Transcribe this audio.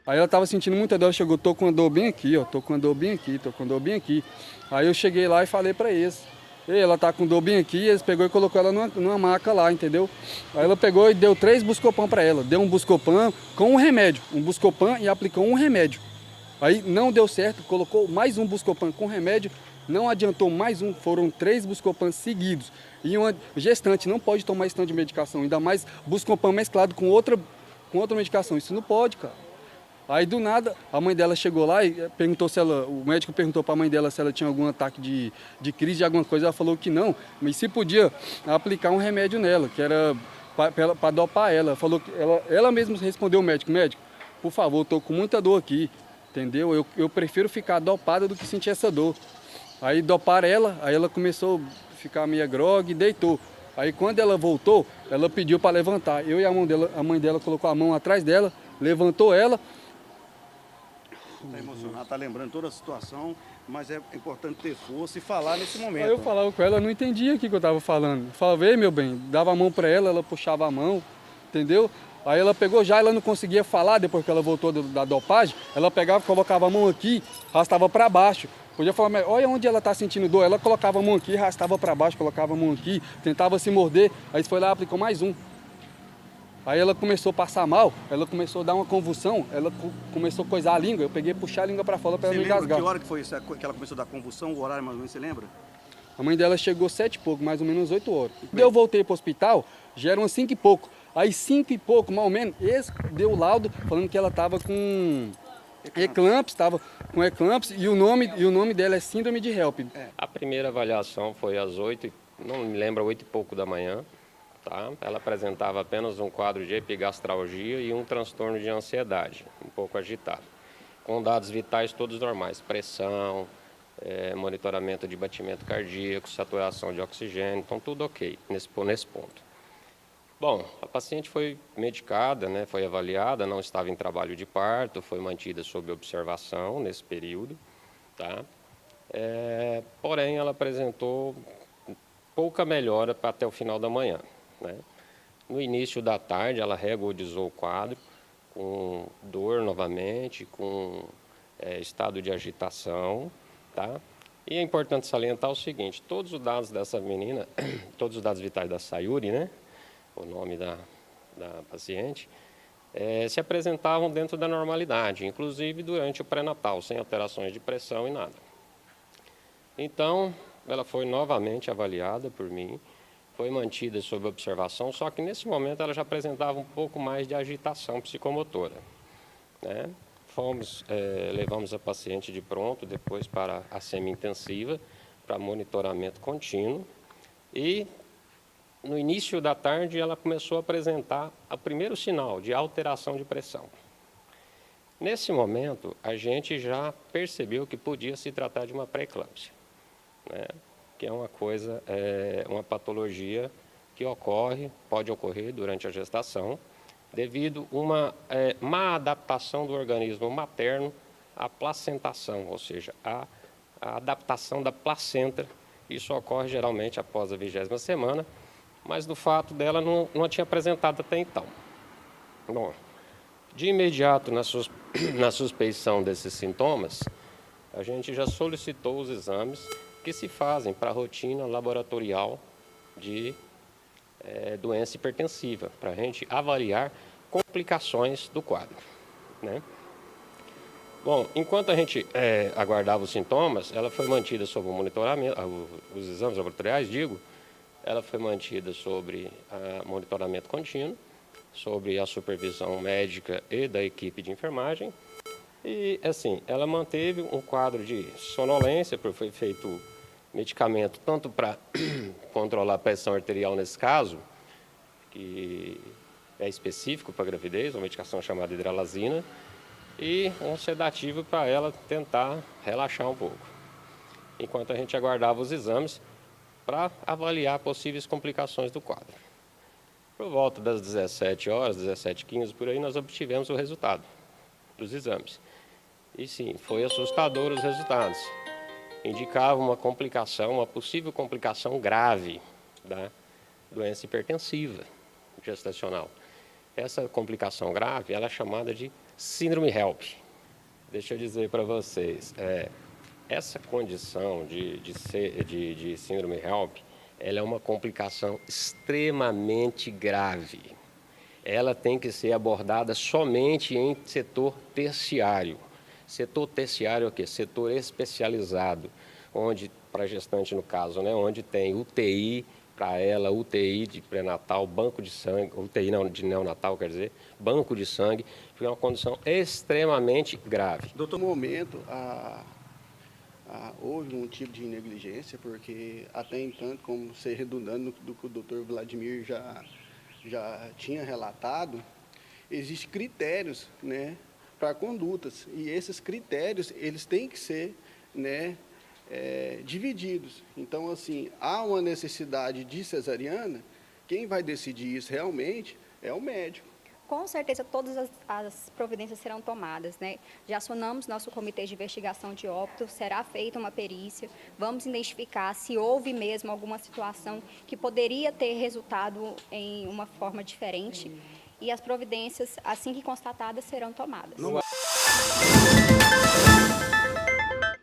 Aí ela tava sentindo muita dor, ela chegou, tô com uma dor bem aqui, ó, tô com uma dor bem aqui, tô com uma dor bem aqui. Aí eu cheguei lá e falei pra eles, ei, ela tá com dor bem aqui, eles pegou e colocou ela numa maca lá, entendeu? Aí ela pegou e deu 3 Buscopan pra ela, deu um Buscopan com um remédio, um Buscopan e aplicou um remédio. Aí não deu certo, colocou mais um Buscopan com remédio, não adiantou mais um, foram 3 Buscopan seguidos. E uma gestante não pode tomar esse tanto de medicação, ainda mais Buscopan mesclado com outra medicação, isso não pode, cara. Aí do nada, a mãe dela chegou lá e perguntou se ela, o médico perguntou para a mãe dela se ela tinha algum ataque de crise de alguma coisa, ela falou que não, mas se podia aplicar um remédio nela, que era para dopar ela. Falou que ela mesma respondeu ao médico, médico, por favor, estou com muita dor aqui, entendeu? Eu prefiro ficar dopada do que sentir essa dor. Aí doparam ela, aí ela começou a ficar meio grogue e deitou. Aí quando ela voltou, ela pediu para levantar. Eu e a mãe dela colocou a mão atrás dela, levantou ela. Está emocionado, está lembrando toda a situação, mas é importante ter força e falar nesse momento. Aí eu falava com ela, não entendia o que eu estava falando. Eu falava, ei meu bem, dava a mão para ela puxava a mão, entendeu? Aí ela pegou já, ela não conseguia falar depois que ela voltou da dopagem, ela pegava, colocava a mão aqui, arrastava para baixo. Podia falar, mas olha onde ela está sentindo dor. Ela colocava a mão aqui, arrastava para baixo, colocava a mão aqui, tentava se morder. Aí foi lá e aplicou mais um. Aí ela começou a passar mal, ela começou a dar uma convulsão, ela começou a coisar a língua, eu peguei e puxei a língua para fora para ela não engasgar. Que hora que foi isso, que ela começou a dar convulsão, o horário mais ou menos, você lembra? A mãe dela chegou 7 e pouco, mais ou menos 8 horas. Quando eu voltei para o hospital, já eram 5 e pouco. Aí 5 e pouco, mais ou menos, esse deu o laudo falando que ela estava com eclampsia, estava com eclampsia e o nome dela é síndrome de HELP. A primeira avaliação foi às 8, não me lembro, 8 e pouco da manhã. Tá? Ela apresentava apenas um quadro de epigastralgia e um transtorno de ansiedade, um pouco agitado, com dados vitais todos normais, pressão, monitoramento de batimento cardíaco, saturação de oxigênio, então tudo ok nesse ponto. Bom, a paciente foi medicada, né, foi avaliada, não estava em trabalho de parto, foi mantida sob observação nesse período, tá? Porém, ela apresentou pouca melhora até o final da manhã. Né? No início da tarde, ela regudizou o quadro, com dor novamente, com estado de agitação. Tá? E é importante salientar o seguinte, todos os dados dessa menina, todos os dados vitais da Sayuri, né? O nome da paciente, se apresentavam dentro da normalidade, inclusive durante o pré-natal, sem alterações de pressão e nada. Então, ela foi novamente avaliada por mim, foi mantida sob observação, só que nesse momento ela já apresentava um pouco mais de agitação psicomotora. Né? Levamos a paciente de pronto, depois para a semi-intensiva, para monitoramento contínuo. E no início da tarde ela começou a apresentar o primeiro sinal de alteração de pressão. Nesse momento, a gente já percebeu que podia se tratar de uma pré-eclâmpsia, né? Que é uma patologia que pode ocorrer durante a gestação, devido a uma má adaptação do organismo materno à placentação, ou seja, a adaptação da placenta. Isso ocorre geralmente após a 20ª semana, mas do fato dela não tinha apresentado até então. Bom, de imediato, na suspeição desses sintomas, a gente já solicitou os exames que se fazem para a rotina laboratorial de doença hipertensiva, para a gente avaliar complicações do quadro. Né? Bom, enquanto a gente aguardava os sintomas, ela foi mantida sob o monitoramento, os exames laboratoriais, ela foi mantida sobre monitoramento contínuo, sobre a supervisão médica e da equipe de enfermagem. E, assim, ela manteve um quadro de sonolência, porque foi feito medicamento tanto para controlar a pressão arterial nesse caso, que é específico para a gravidez, uma medicação chamada hidralazina, e um sedativo para ela tentar relaxar um pouco, enquanto a gente aguardava os exames para avaliar possíveis complicações do quadro. Por volta das 17 horas, 17h15, por aí, nós obtivemos o resultado dos exames. E sim, foi assustador os resultados. Indicava uma possível complicação grave da doença hipertensiva gestacional. Essa complicação grave, ela é chamada de síndrome HELP. Deixa eu dizer para vocês, essa condição de síndrome HELP, ela é uma complicação extremamente grave. Ela tem que ser abordada somente em setor terciário. Setor terciário é o quê? Setor especializado, onde, para a gestante no caso, né, onde tem UTI para ela, UTI de pré-natal, banco de sangue, UTI não, de neonatal, quer dizer, banco de sangue, porque é uma condição extremamente grave. Doutor, no momento, houve um tipo de negligência, porque até então, como ser redundando do que o doutor Vladimir já tinha relatado, existem critérios, né, para condutas, e esses critérios, eles têm que ser, né, divididos. Então, assim, há uma necessidade de cesariana, quem vai decidir isso realmente é o médico. Com certeza, todas as providências serão tomadas, né? Já acionamos nosso comitê de investigação de óbito, será feita uma perícia, vamos identificar se houve mesmo alguma situação que poderia ter resultado em uma forma diferente e as providências, assim que constatadas, serão tomadas.